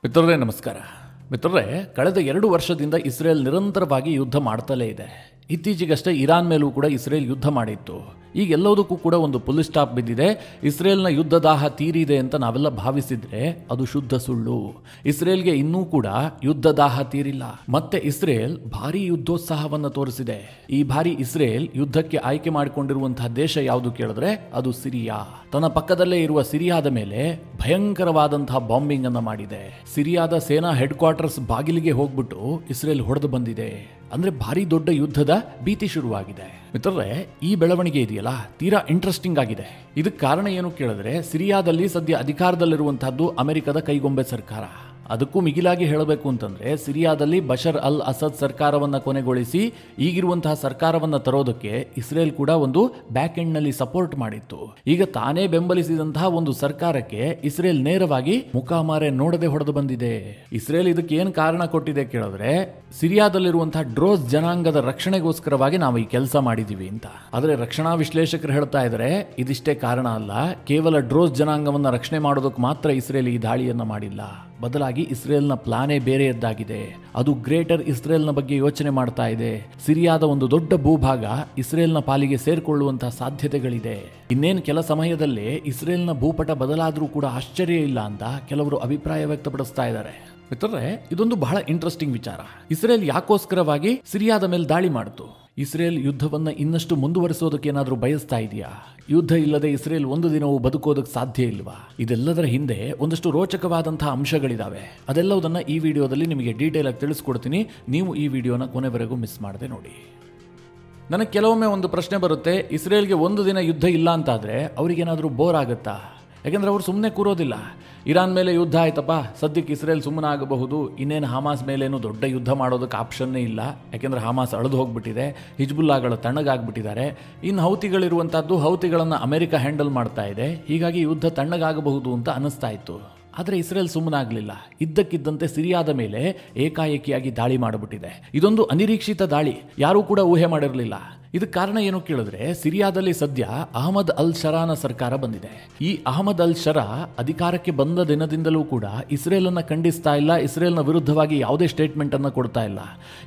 ಮಿತ್ರರೇ ನಮಸ್ಕಾರ. ಮಿತ್ರರೇ, ಕಳೆದ 2 ವರ್ಷದಿಂದ ಇಸ್ರೇಲ್ ನಿರಂತರವಾಗಿ ಯುದ್ಧ ಮಾಡ್ತಲೇ ಇದೆ. ಇತ್ತೀಚೆಗಷ್ಟೇ ಇರಾನ್ ಮೇಲೂ ಕೂಡ ಇಸ್ರೇಲ್ ಯುದ್ಧ ಮಾಡಿತ್ತು. ಈಗ ಎಲ್ಲದಕ್ಕೂ ಕೂಡ ಒಂದು ಫುಲ್ ಸ್ಟಾಪ್ ಬಿದ್ದಿದೆ. ಇಸ್ರೇಲ್ನ ಯುದ್ಧ ದಾಹ ತೀರಿದೆ ಅಂತ ನಾವೆಲ್ಲ ಭಾವಿಸಿದ್ರೆ ಅದು ಶುದ್ಧ ಸುಳ್ಳು. ಇಸ್ರೇಲ್ಗೆ ಇನ್ನೂ ಕೂಡ ಯುದ್ಧ ದಾಹ ತೀರಿಲ್ಲ. ಮತ್ತೆ ಇಸ್ರೇಲ್ ಭಾರಿ ಯುದ್ಧೋತ್ಸಾಹವನ್ನು ತೋರಿಸಿದೆ. ಈ ಬಾರಿ ಇಸ್ರೇಲ್ ಯುದ್ಧಕ್ಕೆ ಆಯ್ಕೆ ಮಾಡಿಕೊಂಡಿರುವಂತಹ ದೇಶ ಯಾವುದು ಕೇಳಿದ್ರೆ ಅದು ಸಿರಿಯಾ. ತನ್ನ ಪಕ್ಕದಲ್ಲೇ ಇರುವ ಸಿರಿಯಾದ ಮೇಲೆ ಭಯಂಕರವಾದಂತಹ ಬಾಂಬಿಂಗ್ ಅನ್ನು ಮಾಡಿದೆ. ಸಿರಿಯಾದ ಸೇನಾ ಹೆಡ್ ಕ್ವಾರ್ಟರ್ಸ್ ಬಾಗಿಲಿಗೆ ಹೋಗ್ಬಿಟ್ಟು ಇಸ್ರೇಲ್ ಹೊಡೆದು ಬಂದಿದೆ. ಅಂದ್ರೆ ಭಾರಿ ದೊಡ್ಡ ಯುದ್ಧದ ಭೀತಿ ಶುರುವಾಗಿದೆ. ಮಿತ್ರರೇ, ಈ ಬೆಳವಣಿಗೆ ಇದೆಯಲ್ಲ ತೀರಾ ಇಂಟ್ರೆಸ್ಟಿಂಗ್ ಆಗಿದೆ. ಇದಕ್ಕೆ ಕಾರಣ ಏನು ಕೇಳಿದ್ರೆ, ಸಿರಿಯಾದಲ್ಲಿ ಸದ್ಯ ಅಧಿಕಾರದಲ್ಲಿರುವಂತಹದ್ದು ಅಮೆರಿಕದ ಕೈಗೊಂಬೆ ಸರ್ಕಾರ. ಅದಕ್ಕೂ ಮಿಗಿಲಾಗಿ ಹೇಳಬೇಕು ಅಂತಂದ್ರೆ, ಸಿರಿಯಾದಲ್ಲಿ ಬಶರ್ ಅಲ್ ಅಸದ್ ಸರ್ಕಾರವನ್ನ ಕೊನೆಗೊಳಿಸಿ ಈಗಿರುವಂತಹ ಸರ್ಕಾರವನ್ನ ತರೋದಕ್ಕೆ ಇಸ್ರೇಲ್ ಕೂಡ ಒಂದು ಬ್ಯಾಕ್ ಎಂಡ್ ನಲ್ಲಿ ಸಪೋರ್ಟ್ ಮಾಡಿತ್ತು. ಈಗ ತಾನೇ ಬೆಂಬಲಿಸಿದಂತಹ ಒಂದು ಸರ್ಕಾರಕ್ಕೆ ಇಸ್ರೇಲ್ ನೇರವಾಗಿ ಮುಖಾಮಾರೆ ನೋಡದೆ ಹೊಡೆದು ಬಂದಿದೆ. ಇಸ್ರೇಲ್ ಇದಕ್ಕೆ ಏನು ಕಾರಣ ಕೊಟ್ಟಿದೆ ಕೇಳಿದ್ರೆ, ಸಿರಿಯಾದಲ್ಲಿರುವಂತಹ ಡ್ರೋಸ್ ಜನಾಂಗದ ರಕ್ಷಣೆಗೋಸ್ಕರವಾಗಿ ನಾವು ಈ ಕೆಲಸ ಮಾಡಿದೀವಿ ಅಂತ. ಆದ್ರೆ ರಕ್ಷಣಾ ವಿಶ್ಲೇಷಕರು ಹೇಳ್ತಾ ಇದ್ದಾರೆ, ಇದಿಷ್ಟೇ ಕಾರಣ ಅಲ್ಲ. ಕೇವಲ ಡ್ರೋಸ್ ಜನಾಂಗವನ್ನ ರಕ್ಷಣೆ ಮಾಡೋದಕ್ಕೆ ಮಾತ್ರ ಇಸ್ರೇಲ್ ಈ ದಾಳಿಯನ್ನ ಮಾಡಿಲ್ಲ. ಬದಲಾಗಿ ಇಸ್ರೇಲ್ನ ಪ್ಲಾನೇ ಬೇರೆಯದ್ದಾಗಿದೆ. ಅದು ಗ್ರೇಟರ್ ಇಸ್ರೇಲ್ನ ಬಗ್ಗೆ ಯೋಚನೆ ಮಾಡ್ತಾ ಇದೆ. ಸಿರಿಯಾದ ಒಂದು ದೊಡ್ಡ ಭೂಭಾಗ ಇಸ್ರೇಲ್ನ ಪಾಲಿಗೆ ಸೇರ್ಕೊಳ್ಳುವಂತಹ ಸಾಧ್ಯತೆಗಳಿದೆ. ಇನ್ನೇನು ಕೆಲ ಸಮಯದಲ್ಲೇ ಇಸ್ರೇಲ್ನ ಭೂಪಟ ಬದಲಾದರೂ ಕೂಡ ಆಶ್ಚರ್ಯ ಇಲ್ಲ ಅಂತ ಕೆಲವರು ಅಭಿಪ್ರಾಯ ವ್ಯಕ್ತಪಡಿಸ್ತಾ ಇದ್ದಾರೆ. ಮಿತ್ರರೇ, ಇದೊಂದು ಬಹಳ ಇಂಟ್ರೆಸ್ಟಿಂಗ್ ವಿಚಾರ. ಇಸ್ರೇಲ್ ಯಾಕೋಸ್ಕರವಾಗಿ ಸಿರಿಯಾದ ಮೇಲೆ ದಾಳಿ ಮಾಡಿತು? ಇಸ್ರೇಲ್ ಯುದ್ಧವನ್ನ ಇನ್ನಷ್ಟು ಮುಂದುವರಿಸೋದಕ್ಕೆ ಏನಾದರೂ ಬಯಸ್ತಾ ಇದೆಯಾ? ಯುದ್ಧ ಇಲ್ಲದೆ ಇಸ್ರೇಲ್ ಒಂದು ದಿನವೂ ಬದುಕೋದಕ್ಕೆ ಸಾಧ್ಯ ಇಲ್ವಾ? ಇದೆಲ್ಲದರ ಹಿಂದೆ ಒಂದಷ್ಟು ರೋಚಕವಾದಂತಹ ಅಂಶಗಳಿದಾವೆ. ಅದೆಲ್ಲದನ್ನ ಈ ವಿಡಿಯೋದಲ್ಲಿ ನಿಮಗೆ ಡೀಟೇಲ್ ಆಗಿ ತಿಳಿಸ್ಕೊಡ್ತೀನಿ. ನೀವು ಈ ವಿಡಿಯೋನ ಕೊನೆವರೆಗೂ ಮಿಸ್ ಮಾಡದೆ ನೋಡಿ. ನನಗೆ ಕೆಲವೊಮ್ಮೆ ಒಂದು ಪ್ರಶ್ನೆ ಬರುತ್ತೆ, ಇಸ್ರೇಲ್ಗೆ ಒಂದು ದಿನ ಯುದ್ಧ ಇಲ್ಲ ಅಂತಾದ್ರೆ ಅವರಿಗೇನಾದರೂ ಬೋರ್ ಆಗುತ್ತಾ? ಯಾಕೆಂದ್ರೆ ಅವರು ಸುಮ್ಮನೆ ಕೂರೋದಿಲ್ಲ. ಇರಾನ್ ಮೇಲೆ ಯುದ್ಧ ಆಯ್ತಪ್ಪ, ಸದ್ಯಕ್ಕೆ ಇಸ್ರೇಲ್ ಸುಮ್ಮನೆ ಆಗಬಹುದು. ಇನ್ನೇನು ಹಮಾಸ್ ಮೇಲೇನು ದೊಡ್ಡ ಯುದ್ಧ ಮಾಡೋದಕ್ಕೆ ಆಪ್ಷನ್ನೇ ಇಲ್ಲ. ಯಾಕೆಂದ್ರೆ ಹಮಾಸ್ ಅಳೆದು ಹೋಗ್ಬಿಟ್ಟಿದೆ, ಹಿಜ್ಬುಲ್ಲಾಗಳು ತಣ್ಣಗಾಗ್ಬಿಟ್ಟಿದ್ದಾರೆ. ಇನ್ನು ಹೌತಿಗಳಿರುವಂತಹದ್ದು, ಹೌತಿಗಳನ್ನು ಅಮೆರಿಕ ಹ್ಯಾಂಡಲ್ ಮಾಡ್ತಾ ಇದೆ. ಹೀಗಾಗಿ ಯುದ್ಧ ತಣ್ಣಗಾಗಬಹುದು ಅಂತ ಅನಿಸ್ತಾ ಇತ್ತು. ಆದರೆ ಇಸ್ರೇಲ್ ಸುಮ್ಮನಾಗಲಿಲ್ಲ. ಇದ್ದಕ್ಕಿದ್ದಂತೆ ಸಿರಿಯಾದ ಮೇಲೆ ಏಕಾಏಕಿಯಾಗಿ ದಾಳಿ ಮಾಡಿಬಿಟ್ಟಿದೆ. ಇದೊಂದು ಅನಿರೀಕ್ಷಿತ ದಾಳಿ, ಯಾರೂ ಕೂಡ ಊಹೆ ಮಾಡಿರಲಿಲ್ಲ. ಇದಕ್ಕೆ ಕಾರಣ ಏನು ಕೇಳಿದ್ರೆ, ಸಿರಿಯಾದಲ್ಲಿ ಸದ್ಯ ಅಹಮದ್ ಅಲ್ ಶರಾನ ಸರ್ಕಾರ ಬಂದಿದೆ. ಈ ಅಹಮದ್ ಅಲ್ ಶರಾ ಅಧಿಕಾರಕ್ಕೆ ಬಂದ ದಿನದಿಂದಲೂ ಕೂಡ ಇಸ್ರೇಲನ್ನ ಖಂಡಿಸ್ತಾ ಇಲ್ಲ, ಇಸ್ರೇಲ್ನ ವಿರುದ್ಧವಾಗಿ ಯಾವುದೇ ಸ್ಟೇಟ್ಮೆಂಟ್ ಅನ್ನ ಕೊಡ್ತಾ ಇಲ್ಲ.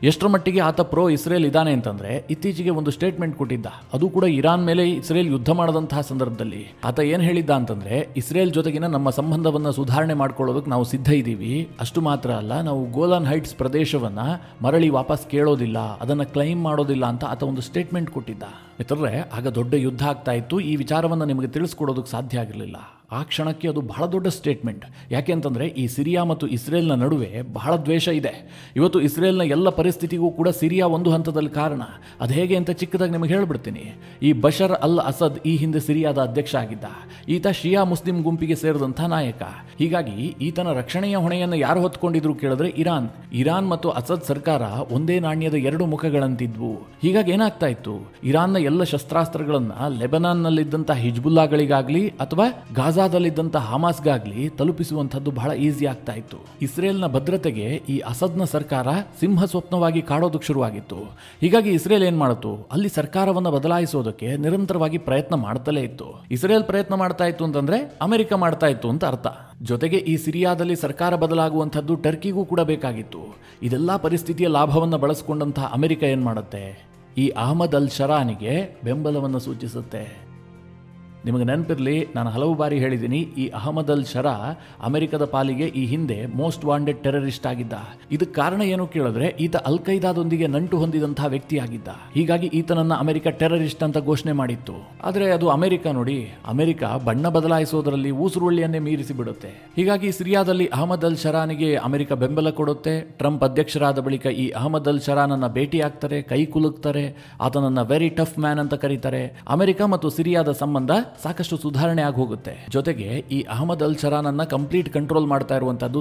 ಎಷ್ಟರ ಮಟ್ಟಿಗೆ ಆತ ಪ್ರೋ ಇಸ್ರೇಲ್ ಇದ್ದಾನೆ ಅಂತಂದ್ರೆ, ಇತ್ತೀಚೆಗೆ ಒಂದು ಸ್ಟೇಟ್ಮೆಂಟ್ ಕೊಟ್ಟಿದ್ದ. ಅದು ಕೂಡ ಇರಾನ್ ಮೇಲೆ ಇಸ್ರೇಲ್ ಯುದ್ಧ ಮಾಡದಂತಹ ಸಂದರ್ಭದಲ್ಲಿ ಆತ ಏನ್ ಹೇಳಿದ್ದ ಅಂತಂದ್ರೆ, ಇಸ್ರೇಲ್ ಜೊತೆಗಿನ ನಮ್ಮ ಸಂಬಂಧವನ್ನ ಸುಧಾರಣೆ ಮಾಡ್ಕೊಳ್ಳೋದಕ್ಕೆ ನಾವು ಸಿದ್ಧ ಇದ್ದೀವಿ. ಅಷ್ಟು ಮಾತ್ರ ಅಲ್ಲ, ನಾವು ಗೋಲಾನ್ ಹೈಟ್ಸ್ ಪ್ರದೇಶವನ್ನ ಮರಳಿ ವಾಪಸ್ ಕೇಳೋದಿಲ್ಲ, ಅದನ್ನ ಕ್ಲೈಮ್ ಮಾಡೋದಿಲ್ಲ ಅಂತ ಆತ ಒಂದು ಸ್ಟೇಟ್ಮೆಂಟ್ ಕೊಟ್ಟಿದ್ದ. ಮಿತ್ರರೇ, ಆಗ ದೊಡ್ಡ ಯುದ್ಧ ಆಗ್ತಾ ಇತ್ತು. ಈ ವಿಚಾರವನ್ನು ನಿಮಗೆ ತಿಳಿಸ್ಕೊಡೋದಕ್ಕೆ ಸಾಧ್ಯ ಆಗಿರಲಿಲ್ಲ. ಆ ಕ್ಷಣಕ್ಕೆ ಅದು ಬಹಳ ದೊಡ್ಡ ಸ್ಟೇಟ್ಮೆಂಟ್. ಯಾಕೆ ಅಂತಂದ್ರೆ, ಈ ಸಿರಿಯಾ ಮತ್ತು ಇಸ್ರೇಲ್ನ ನಡುವೆ ಬಹಳ ದ್ವೇಷ ಇದೆ. ಇವತ್ತು ಇಸ್ರೇಲ್ನ ಎಲ್ಲ ಪರಿಸ್ಥಿತಿಗೂ ಕೂಡ ಸಿರಿಯಾ ಒಂದು ಹಂತದಲ್ಲಿ ಕಾರಣ. ಅದು ಹೇಗೆ ಅಂತ ಚಿಕ್ಕದಾಗಿ ನಿಮಗೆ ಹೇಳ್ಬಿಡ್ತೀನಿ. ಈ ಬಶರ್ ಅಲ್ ಅಸದ್ ಈ ಹಿಂದೆ ಸಿರಿಯಾದ ಅಧ್ಯಕ್ಷ ಆಗಿದ್ದ. ಈತ ಶಿಯಾ ಮುಸ್ಲಿಂ ಗುಂಪಿಗೆ ಸೇರಿದಂಥ ನಾಯಕ. ಹೀಗಾಗಿ ಈತನ ರಕ್ಷಣೆಯ ಹೊಣೆಯನ್ನು ಯಾರು ಹೊತ್ಕೊಂಡಿದ್ರು ಕೇಳಿದ್ರೆ ಇರಾನ್ ಮತ್ತು ಅಸದ್ ಸರ್ಕಾರ ಒಂದೇ ನಾಣ್ಯದ 2 ಮುಖಗಳಂತಿದ್ವು. ಹೀಗಾಗಿ ಏನಾಗ್ತಾ ಇತ್ತು, ಇರಾನ್ನ ಎಲ್ಲ ಶಸ್ತ್ರಾಸ್ತ್ರಗಳನ್ನ ಲೆಬನಾನ್ನಲ್ಲಿದ್ದಂತಹ ಹಿಜ್ಬುಲ್ಲಾಗಳಿಗಾಗ್ಲಿ ಅಥವಾ ಗಾಜಾದಲ್ಲಿದ್ದಂತಹ ಹಮಾಸ್ಗಾಗ್ಲಿ ತಲುಪಿಸುವಂತದ್ದು ಬಹಳ ಈಸಿ ಆಗ್ತಾ ಇತ್ತು. ಇಸ್ರೇಲ್ನ ಭದ್ರತೆಗೆ ಈ ಅಸದ್ನ ಸರ್ಕಾರ ಸಿಂಹ ಸ್ವಪ್ನವಾಗಿ ಕಾಡೋದಕ್ಕೆ ಶುರುವಾಗಿತ್ತು. ಹೀಗಾಗಿ ಇಸ್ರೇಲ್ ಏನ್ ಮಾಡಿತು, ಅಲ್ಲಿ ಸರ್ಕಾರವನ್ನ ಬದಲಾಯಿಸೋದಕ್ಕೆ ನಿರಂತರವಾಗಿ ಪ್ರಯತ್ನ ಮಾಡ್ತಲೇ ಇತ್ತು. ಇಸ್ರೇಲ್ ಪ್ರಯತ್ನ ಮಾಡ್ತಾ ಇತ್ತು ಅಂತಂದ್ರೆ ಅಮೆರಿಕ ಮಾಡ್ತಾ ಇತ್ತು ಅಂತ ಅರ್ಥ. ಜೊತೆಗೆ ಈ ಸಿರಿಯಾದಲ್ಲಿ ಸರ್ಕಾರ ಬದಲಾಗುವಂತದ್ದು ಟರ್ಕಿಗೂ ಕೂಡ ಬೇಕಾಗಿತ್ತು. ಇದೆಲ್ಲಾ ಪರಿಸ್ಥಿತಿಯ ಲಾಭವನ್ನ ಬಳಸಿಕೊಂಡಂತಹ ಅಮೆರಿಕ ಏನ್ ಮಾಡುತ್ತೆ, ಈ ಅಹಮದ್ ಅಲ್ ಶರಾನಿಗೆ ಬೆಂಬಲವನ್ನು ಸೂಚಿಸುತ್ತೆ. ನಿಮಗೆ ನೆನಪಿರಲಿ, ನಾನು ಹಲವು ಬಾರಿ ಹೇಳಿದ್ದೀನಿ, ಈ ಅಹಮದ್ ಅಲ್ ಶರಾ ಅಮೆರಿಕದ ಪಾಲಿಗೆ ಈ ಹಿಂದೆ ಮೋಸ್ಟ್ ವಾಂಟೆಡ್ ಟೆರರಿಸ್ಟ್ ಆಗಿದ್ದ. ಇದಕ್ಕೆ ಕಾರಣ ಏನು ಕೇಳಿದ್ರೆ, ಈತ ಅಲ್ ಖೈದಾದೊಂದಿಗೆ ನಂಟು ಹೊಂದಿದಂತಹ ವ್ಯಕ್ತಿಯಾಗಿದ್ದ. ಹೀಗಾಗಿ ಈತನನ್ನ ಅಮೆರಿಕ ಟೆರರಿಸ್ಟ್ ಅಂತ ಘೋಷಣೆ ಮಾಡಿತ್ತು. ಆದರೆ ಅದು ಅಮೆರಿಕ ನೋಡಿ, ಅಮೆರಿಕ ಬಣ್ಣ ಬದಲಾಯಿಸೋದರಲ್ಲಿ ಊಸುರುಳ್ಳಿಯನ್ನೇ ಮೀರಿಸಿ ಬಿಡುತ್ತೆ. ಹೀಗಾಗಿ ಸಿರಿಯಾದಲ್ಲಿ ಅಹಮದ್ ಅಲ್ ಶರಾನಿಗೆ ಅಮೆರಿಕ ಬೆಂಬಲ ಕೊಡುತ್ತೆ. ಟ್ರಂಪ್ ಅಧ್ಯಕ್ಷರಾದ ಬಳಿಕ ಈ ಅಹಮದ್ ಅಲ್ ಶರಾನನ್ನ ಭೇಟಿಯಾಗ್ತಾರೆ, ಕೈ ಕುಲುಕ್ತಾರೆ, ಆತನನ್ನ ವೆರಿ ಟಫ್ ಮ್ಯಾನ್ ಅಂತ ಕರೀತಾರೆ. ಅಮೆರಿಕ ಮತ್ತು ಸಿರಿಯಾದ ಸಂಬಂಧ ಸಾಕಷ್ಟು ಸುಧಾರಣೆ ಆಗಿ ಹೋಗುತ್ತೆ. ಜೊತೆಗೆ ಈ ಅಹಮದ್ ಅಲ್ ಶರಾನನ್ನ ಕಂಪ್ಲೀಟ್ ಕಂಟ್ರೋಲ್ ಮಾಡ್ತಾ ಇರುವಂತದ್ದು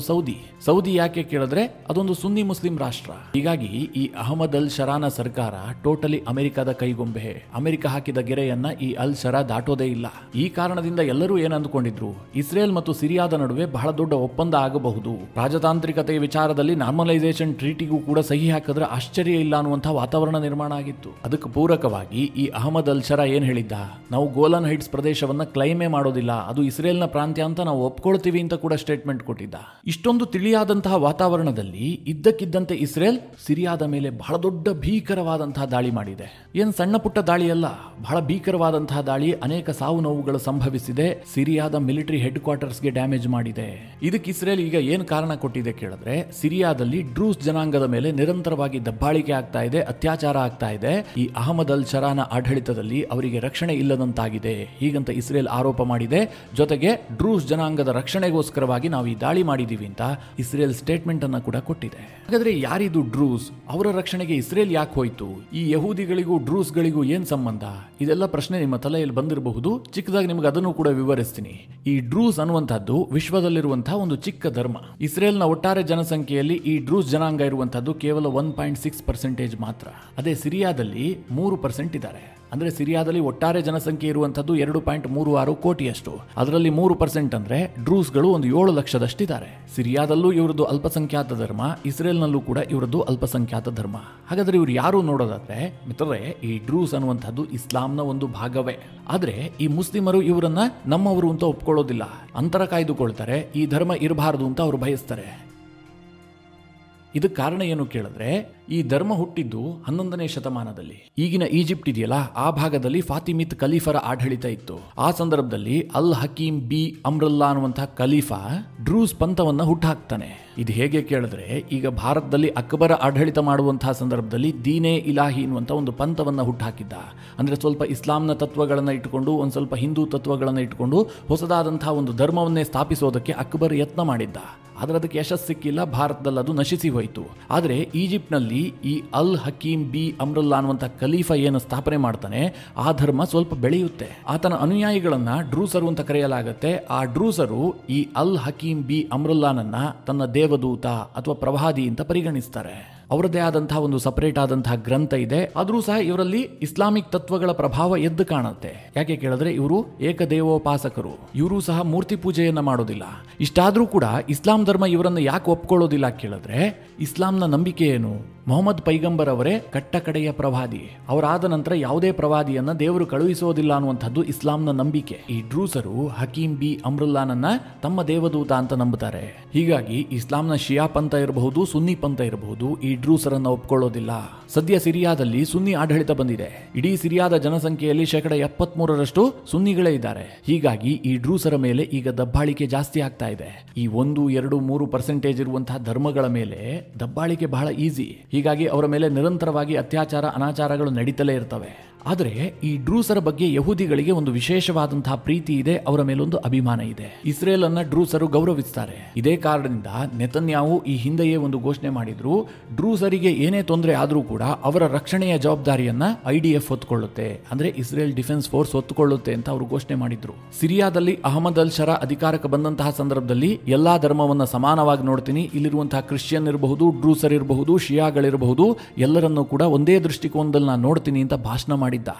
ಸೌದಿ ಯಾಕೆ ಕೇಳಿದ್ರೆ, ಅದೊಂದು ಸುನ್ನಿ ಮುಸ್ಲಿಂ ರಾಷ್ಟ್ರ. ಹೀಗಾಗಿ ಈ ಅಹಮದ್ ಅಲ್ ಶರಾನ ಸರ್ಕಾರ ಟೋಟಲಿ ಅಮೆರಿಕದ ಕೈಗೊಂಬೆ. ಅಮೆರಿಕ ಹಾಕಿದ ಗೆರೆಯನ್ನ ಈ ಅಲ್ ಶರಾ ದಾಟೋದೇ ಇಲ್ಲ. ಈ ಕಾರಣದಿಂದ ಎಲ್ಲರೂ ಏನ್ ಅಂದ್ಕೊಂಡಿದ್ರು, ಇಸ್ರೇಲ್ ಮತ್ತು ಸಿರಿಯಾದ ನಡುವೆ ಬಹಳ ದೊಡ್ಡ ಒಪ್ಪಂದ ಆಗಬಹುದು. ರಾಜತಾಂತ್ರಿಕತೆಯ ವಿಚಾರದಲ್ಲಿ ನಾರ್ಮಲೈಸೇಷನ್ ಟ್ರೀಟಿಗೂ ಕೂಡ ಸಹಿ ಹಾಕಿದ್ರೆ ಆಶ್ಚರ್ಯ ಇಲ್ಲ ಅನ್ನುವಂತಹ ವಾತಾವರಣ ನಿರ್ಮಾಣ ಆಗಿತ್ತು. ಅದಕ್ಕೆ ಪೂರಕವಾಗಿ ಈ ಅಹಮದ್ ಅಲ್ ಶರಾ ಏನ್ ಹೇಳಿದ್ದ, ನಾವು ಗೋಲಾನ್ ಹೈಟ್ಸ್ ಪ್ರದೇಶವನ್ನ ಕ್ಲೈಮೇ ಮಾಡೋದಿಲ್ಲ, ಅದು ಇಸ್ರೇಲ್ನ ಪ್ರಾಂತ್ಯ ಅಂತ ನಾವು ಒಪ್ಕೊಳ್ತೀವಿ ಅಂತ ಕೂಡ ಸ್ಟೇಟ್ಮೆಂಟ್ ಕೊಟ್ಟಿದ್ದ. ಇಷ್ಟೊಂದು ತಿಳಿಯಾದಂತಹ ವಾತಾವರಣದಲ್ಲಿ ಇದ್ದಕ್ಕಿದ್ದಂತೆ ಇಸ್ರೇಲ್ ಸಿರಿಯಾದ ಮೇಲೆ ಬಹಳ ದೊಡ್ಡ ಭೀಕರವಾದಂತಹ ದಾಳಿ ಮಾಡಿದೆ. ಏನು ಸಣ್ಣ ಪುಟ್ಟ ದಾಳಿ ಅಲ್ಲ, ಬಹಳ ಭೀಕರವಾದಂತಹ ದಾಳಿ. ಅನೇಕ ಸಾವು ನೋವುಗಳು ಸಂಭವಿಸಿದೆ. ಸಿರಿಯಾದ ಮಿಲಿಟರಿ ಹೆಡ್ ಕ್ವಾರ್ಟರ್ಸ್ಗೆ ಡ್ಯಾಮೇಜ್ ಮಾಡಿದೆ. ಇದಕ್ಕೆ ಇಸ್ರೇಲ್ ಈಗ ಏನು ಕಾರಣ ಕೊಟ್ಟಿದೆ ಕೇಳಿದ್ರೆ, ಸಿರಿಯಾದಲ್ಲಿ ಡ್ರೂಸ್ ಜನಾಂಗದ ಮೇಲೆ ನಿರಂತರವಾಗಿ ದಬ್ಬಾಳಿಕೆ ಆಗ್ತಾ ಇದೆ, ಅತ್ಯಾಚಾರ ಆಗ್ತಾ ಇದೆ. ಈ ಅಹಮದ್ ಅಲ್ ಶರಾನ ಆಡಳಿತದಲ್ಲಿ ಅವರಿಗೆ ರಕ್ಷಣೆ ಇಲ್ಲದಂತಾಗಿದೆ ಹೀಗಂತ ಇಸ್ರೇಲ್ ಆರೋಪ ಮಾಡಿದೆ. ಜೊತೆಗೆ ಡ್ರೂಸ್ ಜನಾಂಗದ ರಕ್ಷಣೆಗೋಸ್ಕರವಾಗಿ ನಾವು ಈ ದಾಳಿ ಮಾಡಿದೀವಿ ಅಂತ ಇಸ್ರೇಲ್ ಸ್ಟೇಟ್ಮೆಂಟ್ ಅನ್ನ ಕೂಡ ಕೊಟ್ಟಿದೆ. ಹಾಗಾದ್ರೆ ಯಾರಿದು ಡ್ರೂಸ್? ಅವರ ರಕ್ಷಣೆಗೆ ಇಸ್ರೇಲ್ ಯಾಕೆ ಹೋಯ್ತು? ಈ ಯಹೂದಿಗಳಿಗೂ ಡ್ರೂಸ್ಗಳಿಗೂ ಏನ್ ಸಂಬಂಧ? ಇದೆಲ್ಲ ಪ್ರಶ್ನೆ ನಿಮ್ಮ ತಲೆಯಲ್ಲಿ ಬಂದಿರಬಹುದು. ಚಿಕ್ಕದಾಗಿ ನಿಮ್ಗೆ ಅದನ್ನು ಕೂಡ ವಿವರಿಸ್ತೀನಿ. ಈ ಡ್ರೂಸ್ ಅನ್ನುವಂಥದ್ದು ವಿಶ್ವದಲ್ಲಿರುವಂತಹ ಒಂದು ಚಿಕ್ಕ ಧರ್ಮ. ಇಸ್ರೇಲ್ನ ಒಟ್ಟಾರೆ ಜನಸಂಖ್ಯೆಯಲ್ಲಿ ಈ ಡ್ರೂಸ್ ಜನಾಂಗ ಇರುವಂತದ್ದು ಕೇವಲ 1.6% ಮಾತ್ರ. ಅದೇ ಸಿರಿಯಾದಲ್ಲಿ 3% ಇದ್ದಾರೆ. ಅಂದ್ರೆ ಸಿರಿಯಾದಲ್ಲಿ ಒಟ್ಟಾರೆ ಜನಸಂಖ್ಯೆ ಇರುವಂತದ್ದು 2.36 ಕೋಟಿಯಷ್ಟು. ಅದರಲ್ಲಿ 3% ಅಂದ್ರೆ ಡ್ರೂಸ್ಗಳು ಒಂದು 7 ಲಕ್ಷದಷ್ಟಿದ್ದಾರೆ. ಸಿರಿಯಾದಲ್ಲೂ ಇವರದ್ದು ಅಲ್ಪಸಂಖ್ಯಾತ ಧರ್ಮ, ಇಸ್ರೇಲ್ನಲ್ಲೂ ಕೂಡ ಇವರದ್ದು ಅಲ್ಪಸಂಖ್ಯಾತ ಧರ್ಮ. ಹಾಗಾದ್ರೆ ಇವ್ರು ಯಾರು ನೋಡೋದಾದ್ರೆ ಮಿತ್ರರೇ, ಈ ಡ್ರೂಸ್ ಅನ್ನುವಂಥದ್ದು ಇಸ್ಲಾಂನ ಒಂದು ಭಾಗವೇ. ಆದ್ರೆ ಈ ಮುಸ್ಲಿಮರು ಇವರನ್ನ ನಮ್ಮವರು ಅಂತ ಒಪ್ಕೊಳ್ಳೋದಿಲ್ಲ, ಅಂತರ ಕಾಯ್ದುಕೊಳ್ತಾರೆ. ಈ ಧರ್ಮ ಇರಬಾರದು ಅಂತ ಅವರು ಬಯಸ್ತಾರೆ. ಇದಕ್ಕೆ ಕಾರಣ ಏನು ಕೇಳಿದ್ರೆ, ಈ ಧರ್ಮ ಹುಟ್ಟಿದ್ದು 11ನೇ ಶತಮಾನದಲ್ಲಿ. ಈಗಿನ ಈಜಿಪ್ಟ್ ಇದೆಯಲ್ಲ, ಆ ಭಾಗದಲ್ಲಿ ಫಾತಿಮಿತ್ ಖಲೀಫರ ಆಡಳಿತ ಇತ್ತು. ಆ ಸಂದರ್ಭದಲ್ಲಿ ಅಲ್ ಹಕೀಂ ಬಿ ಅಮ್ರುಲ್ಲಾ ಅನ್ನುವಂತಹ ಖಲೀಫಾ ಡ್ರೂಸ್ ಪಂಥವನ್ನ ಹುಟ್ಟಾಕ್ತಾನೆ. ಇದು ಹೇಗೆ ಕೇಳಿದ್ರೆ, ಈಗ ಭಾರತದಲ್ಲಿ ಅಕ್ಬರ ಆಡಳಿತ ಮಾಡುವಂತಹ ಸಂದರ್ಭದಲ್ಲಿ ದೀನೇ ಇಲಾಹಿ ಅನ್ನುವಂಥ ಒಂದು ಪಂಥವನ್ನ ಹುಟ್ಟಾಕಿದ್ದ. ಅಂದ್ರೆ ಸ್ವಲ್ಪ ಇಸ್ಲಾಂನ ತತ್ವಗಳನ್ನ ಇಟ್ಟುಕೊಂಡು, ಒಂದು ಸ್ವಲ್ಪ ಹಿಂದೂ ತತ್ವಗಳನ್ನ ಇಟ್ಟುಕೊಂಡು ಹೊಸದಾದಂತಹ ಒಂದು ಧರ್ಮವನ್ನೇ ಸ್ಥಾಪಿಸೋದಕ್ಕೆ ಅಕ್ಬರ್ ಯತ್ನ ಮಾಡಿದ್ದ. ಆದ್ರೆ ಅದಕ್ಕೆ ಯಶಸ್ಸು ಸಿಕ್ಕಿಲ್ಲ. ಭಾರತದಲ್ಲಿ ಅದು ನಶಿಸಿ ಹೋಯಿತು. ಆದರೆ ಈಜಿಪ್ಟ್ನಲ್ಲಿ ಈ ಅಲ್ ಹಕೀಂ ಬಿ ಅಮ್ರುಲ್ಲಾ ಅನ್ನುವಂಥ ಖಲೀಫಾ ಏನು ಸ್ಥಾಪನೆ ಮಾಡ್ತಾನೆ, ಆ ಧರ್ಮ ಸ್ವಲ್ಪ ಬೆಳೆಯುತ್ತೆ. ಆತನ ಅನುಯಾಯಿಗಳನ್ನ ಡ್ರೂಸರು ಅಂತ ಕರೆಯಲಾಗುತ್ತೆ. ಆ ಡ್ರೂಸರು ಈ ಅಲ್ ಹಕೀಂ ಬಿ ಅಮ್ರುಲ್ಲಾನನ್ನ ತನ್ನ ದೇವದೂತ ಅಥವಾ ಪ್ರವಾದಿ ಅಂತ ಪರಿಗಣಿಸ್ತಾರೆ. ಅವರದೇ ಆದಂತಹ ಒಂದು ಸಪರೇಟ್ ಆದಂತಹ ಗ್ರಂಥ ಇದೆ. ಆದ್ರೂ ಸಹ ಇವರಲ್ಲಿ ಇಸ್ಲಾಮಿಕ್ ತತ್ವಗಳ ಪ್ರಭಾವ ಎದ್ದು ಕಾಣುತ್ತೆ. ಯಾಕೆ ಕೇಳಿದ್ರೆ, ಇವರು ಏಕದೇವೋಪಾಸಕರು. ಇವರು ಸಹ ಮೂರ್ತಿ ಪೂಜೆಯನ್ನ ಮಾಡೋದಿಲ್ಲ. ಇಷ್ಟಾದ್ರೂ ಕೂಡ ಇಸ್ಲಾಂ ಧರ್ಮ ಇವರನ್ನ ಯಾಕೆ ಒಪ್ಕೊಳ್ಳೋದಿಲ್ಲ ಕೇಳಿದ್ರೆ, ಇಸ್ಲಾಂನ ನಂಬಿಕೆ ಏನು? ಮೊಹಮ್ಮದ್ ಪೈಗಂಬರ್ ಅವರೇ ಕಟ್ಟ ಕಡೆಯ ಪ್ರವಾದಿ. ಅವರಾದ ನಂತರ ಯಾವುದೇ ಪ್ರವಾದಿಯನ್ನ ದೇವರು ಕಳುಹಿಸೋದಿಲ್ಲ ಅನ್ನುವಂಥದ್ದು ಇಸ್ಲಾಂನ ನಂಬಿಕೆ. ಈ ಡ್ರೂಸರು ಹಕೀಂ ಬಿ ಅಮ್ರುಲ್ಲಾನನ್ನ ತಮ್ಮ ದೇವದೂತ ಅಂತ ನಂಬುತ್ತಾರೆ. ಹೀಗಾಗಿ ಇಸ್ಲಾಂನ ಶಿಯಾ ಪಂಥ ಇರಬಹುದು, ಸುನ್ನಿ ಪಂಥ ಇರಬಹುದು, ಈ ಡ್ರೂಸರನ್ನ ಒಪ್ಕೊಳ್ಳೋದಿಲ್ಲ. ಸದ್ಯ ಸಿರಿಯಾದಲ್ಲಿ ಸುನ್ನಿ ಆಡಳಿತ ಬಂದಿದೆ. ಇಡೀ ಸಿರಿಯಾದ ಜನಸಂಖ್ಯೆಯಲ್ಲಿ 73% ಸುನ್ನಿಗಳೇ ಇದ್ದಾರೆ. ಹೀಗಾಗಿ ಈ ಡ್ರೂಸರ ಮೇಲೆ ಈಗ ದಬ್ಬಾಳಿಕೆ ಜಾಸ್ತಿ ಆಗ್ತಾ ಇದೆ. ಈ 1, 2, 3% ಇರುವಂತಹ ಧರ್ಮಗಳ ಮೇಲೆ ದಬ್ಬಾಳಿಕೆ ಬಹಳ ಈಸಿ. ಹೀಗಾಗಿ ಅವರ ಮೇಲೆ ನಿರಂತರವಾಗಿ ಅತ್ಯಾಚಾರ, ಅನಾಚಾರಗಳು ನಡೀತಲೇ ಇರ್ತವೆ. ಆದರೆ ಈ ಡ್ರೂಸರ ಬಗ್ಗೆ ಯಹೂದಿಗಳಿಗೆ ಒಂದು ವಿಶೇಷವಾದಂತಹ ಪ್ರೀತಿ ಇದೆ, ಅವರ ಮೇಲೊಂದು ಅಭಿಮಾನ ಇದೆ. ಇಸ್ರೇಲ್ ಅನ್ನ ಡ್ರೂಸರು ಗೌರವಿಸ್ತಾರೆ. ಇದೇ ಕಾರಣದಿಂದ ನೆತನ್ಯಾಹು ಈ ಹಿಂದೆಯೇ ಒಂದು ಘೋಷಣೆ ಮಾಡಿದ್ರು, ಡ್ರೂಸರಿಗೆ ಏನೇ ತೊಂದರೆ ಆದರೂ ಕೂಡ ಅವರ ರಕ್ಷಣೆಯ ಜವಾಬ್ದಾರಿಯನ್ನ IDF ಹೊತ್ತುಕೊಳ್ಳುತ್ತೆ, ಅಂದ್ರೆ ಇಸ್ರೇಲ್ ಡಿಫೆನ್ಸ್ ಫೋರ್ಸ್ ಹೊತ್ತುಕೊಳ್ಳುತ್ತೆ ಅಂತ ಅವರು ಘೋಷಣೆ ಮಾಡಿದ್ರು. ಸಿರಿಯಾದಲ್ಲಿ ಅಹಮದ್ ಅಲ್ ಶರಾ ಅಧಿಕಾರಕ್ಕೆ ಬಂದಂತಹ ಸಂದರ್ಭದಲ್ಲಿ ಎಲ್ಲಾ ಧರ್ಮವನ್ನ ಸಮಾನವಾಗಿ ನೋಡ್ತೀನಿ, ಇಲ್ಲಿರುವಂತಹ ಕ್ರಿಶ್ಚಿಯನ್ ಇರಬಹುದು, ಡ್ರೂಸರ್ ಇರಬಹುದು, ಶಿಯಾಗಳಿರಬಹುದು, ಎಲ್ಲರನ್ನೂ ಕೂಡ ಒಂದೇ ದೃಷ್ಟಿಕೋನದಲ್ಲಿ ನಾನು ನೋಡ್ತೀನಿ ಅಂತ ಭಾಷಣ ಮಾಡಿದ್ದ.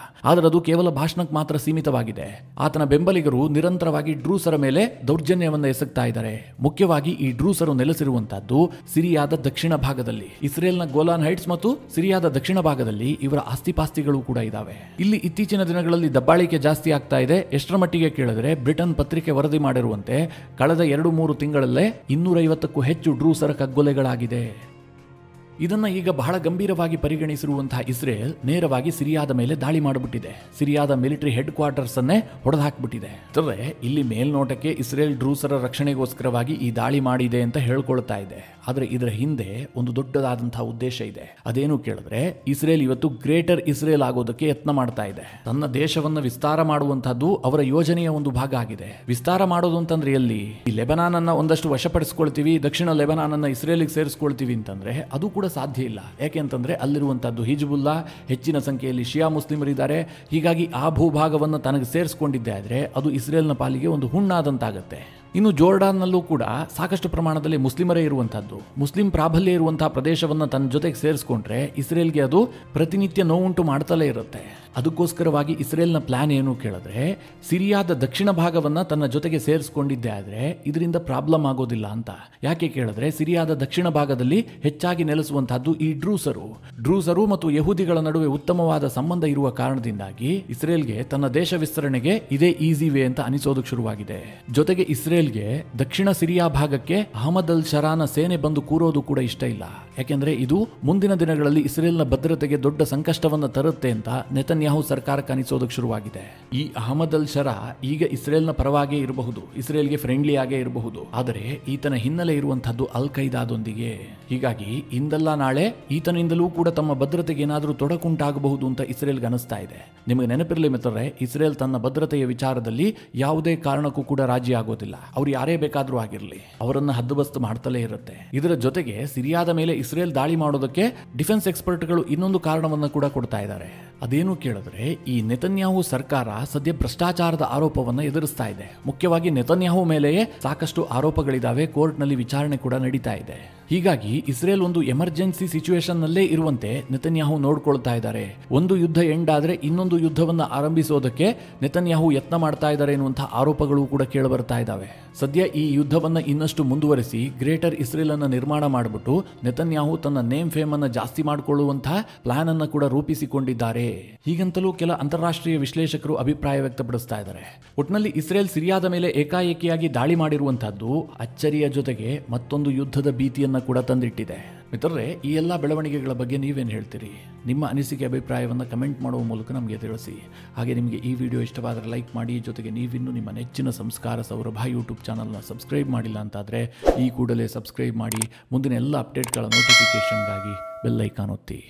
ಆದರೆ ಅದು ಕೇವಲ ಭಾಷಣಕ್ಕೆ ಮಾತ್ರ ಸೀಮಿತವಾಗಿದೆ. ಆತನ ಬೆಂಬಲಿಗರು ನಿರಂತರವಾಗಿ ಡ್ರೂಸರ ಮೇಲೆ ದೌರ್ಜನ್ಯವನ್ನ ಎಸಗ್ತಾ ಇದ್ದಾರೆ. ಮುಖ್ಯವಾಗಿ ಈ ಡ್ರೂಸರು ನೆಲೆಸಿರುವಂತಹದ್ದು ಸಿರಿಯಾದ ದಕ್ಷಿಣ ಭಾಗದಲ್ಲಿ. ಇಸ್ರೇಲ್ನ ಗೋಲಾನ್ ಹೈಟ್ಸ್ ಮತ್ತು ಸಿರಿಯಾದ ದಕ್ಷಿಣ ಭಾಗದಲ್ಲಿ ಇವರ ಆಸ್ತಿಪಾಸ್ತಿಗಳು ಕೂಡ ಇದಾವೆ. ಇಲ್ಲಿ ಇತ್ತೀಚಿನ ದಿನಗಳಲ್ಲಿ ದಬ್ಬಾಳಿಕೆ ಜಾಸ್ತಿ ಆಗ್ತಾ ಇದೆ. ಎಷ್ಟರ ಮಟ್ಟಿಗೆ ಕೇಳಿದ್ರೆ, ಬ್ರಿಟನ್ ಪತ್ರಿಕೆ ವರದಿ ಮಾಡಿರುವಂತೆ ಕಳೆದ 2-3 ತಿಂಗಳಲ್ಲೇ 250ಕ್ಕೂ ಹೆಚ್ಚು ಡ್ರೂಸರ ಕಗ್ಗೊಲೆಗಳಾಗಿದೆ. ಇದನ್ನ ಈಗ ಬಹಳ ಗಂಭೀರವಾಗಿ ಪರಿಗಣಿಸಿರುವಂತಹ ಇಸ್ರೇಲ್ ನೇರವಾಗಿ ಸಿರಿಯಾದ ಮೇಲೆ ದಾಳಿ ಮಾಡಿಬಿಟ್ಟಿದೆ. ಸಿರಿಯಾದ ಮಿಲಿಟರಿ ಹೆಡ್ ಕ್ವಾರ್ಟರ್ಸ್ ಅನ್ನೇ ಹೊಡೆದಾಕ್ಬಿಟ್ಟಿದೆ. ಅಂದ್ರೆ ಇಲ್ಲಿ ಮೇಲ್ನೋಟಕ್ಕೆ ಇಸ್ರೇಲ್ ಡ್ರೂಸರ ರಕ್ಷಣೆಗೋಸ್ಕರವಾಗಿ ಈ ದಾಳಿ ಮಾಡಿದೆ ಅಂತ ಹೇಳ್ಕೊಳ್ತಾ ಇದೆ. ಆದ್ರೆ ಇದರ ಹಿಂದೆ ಒಂದು ದೊಡ್ಡದಾದಂತಹ ಉದ್ದೇಶ ಇದೆ. ಅದೇನು ಕೇಳಿದ್ರೆ, ಇಸ್ರೇಲ್ ಇವತ್ತು ಗ್ರೇಟರ್ ಇಸ್ರೇಲ್ ಆಗೋದಕ್ಕೆ ಯತ್ನ ಮಾಡ್ತಾ ಇದೆ. ತನ್ನ ದೇಶವನ್ನ ವಿಸ್ತಾರ ಮಾಡುವಂತಹದ್ದು ಅವರ ಯೋಜನೆಯ ಒಂದು ಭಾಗ ಆಗಿದೆ. ವಿಸ್ತಾರ ಮಾಡೋದು ಅಂತಂದ್ರೆ ಎಲ್ಲಿ? ಈ ಲೆಬನಾನ್ ಅನ್ನ ಒಂದಷ್ಟು ವಶಪಡಿಸ್ಕೊಳ್ತೀವಿ, ದಕ್ಷಿಣ ಲೆಬನಾನ್ ಅನ್ನ ಇಸ್ರೇಲಿಗೆ ಸೇರಿಸ್ಕೊಳ್ತೀವಿ ಅಂತಂದ್ರೆ ಅದು ಕೂಡ ಸಾಧ್ಯ ಇಲ್ಲ. ಯಾಕೆಂತಂದ್ರೆ ಅಲ್ಲಿರುವಂತಹದ್ದು ಹಿಜ್ಬುಲ್ಲಾ, ಹೆಚ್ಚಿನ ಸಂಖ್ಯೆಯಲ್ಲಿ ಶಿಯಾ ಮುಸ್ಲಿಮರಿದ್ದಾರೆ. ಹೀಗಾಗಿ ಆ ಭೂಭಾಗವನ್ನು ತನಗೆ ಸೇರಿಸಿಕೊಂಡಿದ್ದೆ ಆದ್ರೆ ಅದು ಇಸ್ರೇಲ್ನ ಪಾಲಿಗೆ ಒಂದು ಹುಣ್ಣಾದಂತಾಗತ್ತೆ. ಇನ್ನು ಜೋರ್ಡಾನ್ನಲ್ಲೂ ಕೂಡ ಸಾಕಷ್ಟು ಪ್ರಮಾಣದಲ್ಲಿ ಮುಸ್ಲಿಮರೇ ಇರುವಂತಹದ್ದು. ಮುಸ್ಲಿಂ ಪ್ರಾಬಲ್ಯ ಇರುವಂತಹ ಪ್ರದೇಶವನ್ನು ತನ್ನ ಜೊತೆಗೆ ಸೇರಿಸ್ಕೊಂಡ್ರೆ ಇಸ್ರೇಲ್ಗೆ ಅದು ಪ್ರತಿನಿತ್ಯ ನೋವುಂಟು ಮಾಡ್ತಲೇ ಇರುತ್ತೆ. ಅದಕ್ಕೋಸ್ಕರವಾಗಿ ಇಸ್ರೇಲ್ನ ಪ್ಲಾನ್ ಏನು ಕೇಳಿದ್ರೆ, ಸಿರಿಯಾದ ದಕ್ಷಿಣ ಭಾಗವನ್ನ ತನ್ನ ಜೊತೆಗೆ ಸೇರಿಸ್ಕೊಂಡಿದ್ದೆ ಆದ್ರೆ ಇದರಿಂದ ಪ್ರಾಬ್ಲಮ್ ಆಗೋದಿಲ್ಲ ಅಂತ. ಯಾಕೆ ಕೇಳಿದ್ರೆ ಸಿರಿಯಾದ ದಕ್ಷಿಣ ಭಾಗದಲ್ಲಿ ಹೆಚ್ಚಾಗಿ ನೆಲೆಸುವಂತಹದ್ದು ಈ ಡ್ರೂಸರು ಮತ್ತು ಯಹೂದಿಗಳ ನಡುವೆ ಉತ್ತಮವಾದ ಸಂಬಂಧ ಇರುವ ಕಾರಣದಿಂದಾಗಿ ಇಸ್ರೇಲ್ಗೆ ತನ್ನ ದೇಶ ವಿಸ್ತರಣೆಗೆ ಇದೇ ಈಸಿ ವೇ ಅಂತ ಅನಿಸೋದಕ್ಕೆ ಶುರುವಾಗಿದೆ. ಜೊತೆಗೆ ಇಸ್ರೇಲ್ಗೆ ದಕ್ಷಿಣ ಸಿರಿಯಾ ಭಾಗಕ್ಕೆ ಅಹಮದ್ ಅಲ್ ಶರಾನ ಸೇನೆ ಬಂದು ಕೂರೋದು ಕೂಡ ಇಷ್ಟ ಇಲ್ಲ. ಯಾಕೆಂದ್ರೆ ಇದು ಮುಂದಿನ ದಿನಗಳಲ್ಲಿ ಇಸ್ರೇಲ್ನ ಭದ್ರತೆಗೆ ದೊಡ್ಡ ಸಂಕಷ್ಟವನ್ನ ತರುತ್ತೆ ಅಂತ ನೆತನ್ಯಾಹು ಸರ್ಕಾರಕ್ಕೆ ಅನಿಸೋದಕ್ಕೆ ಶುರುವಾಗಿದೆ. ಈ ಅಹಮದ್ ಅಲ್ ಶರಾ ಈಗ ಇಸ್ರೇಲ್ನ ಪರವಾಗೇ ಇರಬಹುದು, ಇಸ್ರೇಲ್ಗೆ ಫ್ರೆಂಡ್ಲಿ ಆಗೇ ಇರಬಹುದು, ಆದರೆ ಈತನ ಹಿನ್ನೆಲೆ ಇರುವಂತಹದ್ದು ಅಲ್ ಖೈದಾದೊಂದಿಗೆ. ಹೀಗಾಗಿ ಇಂದಲ್ಲ ನಾಳೆ ಈತನಿಂದಲೂ ಕೂಡ ತಮ್ಮ ಭದ್ರತೆಗೆ ಏನಾದರೂ ತೊಡಕುಂಟಾಗಬಹುದು ಅಂತ ಇಸ್ರೇಲ್ಗೆ ಅನಿಸ್ತಾ ಇದೆ. ನಿಮಗೆ ನೆನಪಿರಲಿ ಮಿತ್ರರೇ, ಇಸ್ರೇಲ್ ತನ್ನ ಭದ್ರತೆಯ ವಿಚಾರದಲ್ಲಿ ಯಾವುದೇ ಕಾರಣಕ್ಕೂ ಕೂಡ ರಾಜಿ ಆಗೋದಿಲ್ಲ. ಅವ್ರು ಯಾರೇ ಬೇಕಾದ್ರೂ ಆಗಿರಲಿ, ಅವರನ್ನ ಹದ್ದುಬಸ್ತು ಮಾಡ್ತಲೇ ಇರುತ್ತೆ. ಇದರ ಜೊತೆಗೆ ಸಿರಿಯಾದ ಮೇಲೆ ಇಸ್ರೇಲ್ ದಾಳಿ ಮಾಡೋದಕ್ಕೆ ಡಿಫೆನ್ಸ್ ಎಕ್ಸ್ಪರ್ಟ್ಗಳು ಇನ್ನೊಂದು ಕಾರಣವನ್ನು ಕೂಡ ಕೊಡ್ತಾ ಇದ್ದಾರೆ. ಅದೇನು ಕೇಳಿದ್ರೆ, ಈ ನೆತನ್ಯಾಹು ಸರ್ಕಾರ ಸದ್ಯ ಭ್ರಷ್ಟಾಚಾರದ ಆರೋಪವನ್ನ ಎದುರಿಸ್ತಾ ಇದೆ. ಮುಖ್ಯವಾಗಿ ನೆತನ್ಯಾಹು ಮೇಲೆಯೇ ಸಾಕಷ್ಟು ಆರೋಪಗಳಿದಾವೆ, ಕೋರ್ಟ್ನಲ್ಲಿ ವಿಚಾರಣೆ ಕೂಡ ನಡೀತಾ ಇದೆ. ಹೀಗಾಗಿ ಇಸ್ರೇಲ್ ಒಂದು ಎಮರ್ಜೆನ್ಸಿ ಸಿಚುವೇಶನ್ ನಲ್ಲೇ ಇರುವಂತೆ ನೆತನ್ಯಾಹು ನೋಡ್ಕೊಳ್ತಾ ಇದ್ದಾರೆ. ಒಂದು ಯುದ್ಧ ಎಂಡ್ ಆದ್ರೆ ಇನ್ನೊಂದು ಯುದ್ಧವನ್ನ ಆರಂಭಿಸೋದಕ್ಕೆ ನೆತನ್ಯಾಹು ಯತ್ನ ಮಾಡ್ತಾ ಇದ್ದಾರೆ ಎನ್ನುವಂತಹ ಆರೋಪಗಳು ಕೂಡ ಕೇಳಬರ್ತಾ ಇದ್ದಾವೆ. ಸದ್ಯ ಈ ಯುದ್ಧವನ್ನ ಇನ್ನಷ್ಟು ಮುಂದುವರಿಸಿ ಗ್ರೇಟರ್ ಇಸ್ರೇಲ್ ಅನ್ನ ನಿರ್ಮಾಣ ಮಾಡಿಬಿಟ್ಟು ನೆತನ್ಯಾಹು ತನ್ನ ನೇಮ್ ಫೇಮ್ ಅನ್ನ ಜಾಸ್ತಿ ಮಾಡಿಕೊಳ್ಳುವಂತಹ ಪ್ಲಾನ್ ಅನ್ನ ಕೂಡ ರೂಪಿಸಿಕೊಂಡಿದ್ದಾರೆ. ಹೀಗಂತಲೂ ಕೆಲ ಅಂತಾರಾಷ್ಟ್ರೀಯ ವಿಶ್ಲೇಷಕರು ಅಭಿಪ್ರಾಯ ವ್ಯಕ್ತಪಡಿಸ್ತಾ ಇದ್ದಾರೆ. ಒಟ್ಟಿನಲ್ಲಿ ಇಸ್ರೇಲ್ ಸಿರಿಯಾದ ಮೇಲೆ ಏಕಾಏಕಿಯಾಗಿ ದಾಳಿ ಮಾಡಿರುವಂತಹದ್ದು ಅಚ್ಚರಿಯ ಜೊತೆಗೆ ಮತ್ತೊಂದು ಯುದ್ಧದ ಭೀತಿಯನ್ನ ಕೂಡ ತಂದಿಟ್ಟಿದೆ. ಮಿತ್ರರೇ, ಈ ಎಲ್ಲ ಬೆಳವಣಿಗೆಗಳ ಬಗ್ಗೆ ನೀವೇನು ಹೇಳ್ತೀರಿ? ನಿಮ್ಮ ಅನಿಸಿಕೆ ಅಭಿಪ್ರಾಯವನ್ನು ಕಮೆಂಟ್ ಮಾಡುವ ಮೂಲಕ ನಮಗೆ ತಿಳಿಸಿ. ಹಾಗೆ ನಿಮಗೆ ಈ ವಿಡಿಯೋ ಇಷ್ಟವಾದರೆ ಲೈಕ್ ಮಾಡಿ. ಜೊತೆಗೆ ನೀವಿನ್ನೂ ನಿಮ್ಮ ನೆಚ್ಚಿನ ಸಂಸ್ಕಾರ ಸೌರಭ ಯೂಟ್ಯೂಬ್ ಚಾನಲ್ನ ಸಬ್ಸ್ಕ್ರೈಬ್ ಮಾಡಿಲ್ಲ ಅಂತಾದರೆ ಈ ಕೂಡಲೇ ಸಬ್ಸ್ಕ್ರೈಬ್ ಮಾಡಿ. ಮುಂದಿನ ಎಲ್ಲ ಅಪ್ಡೇಟ್ಗಳ ನೋಟಿಫಿಕೇಷನ್ಗಾಗಿ ಬೆಲ್ ಐಕಾನ್ ಒತ್ತಿ.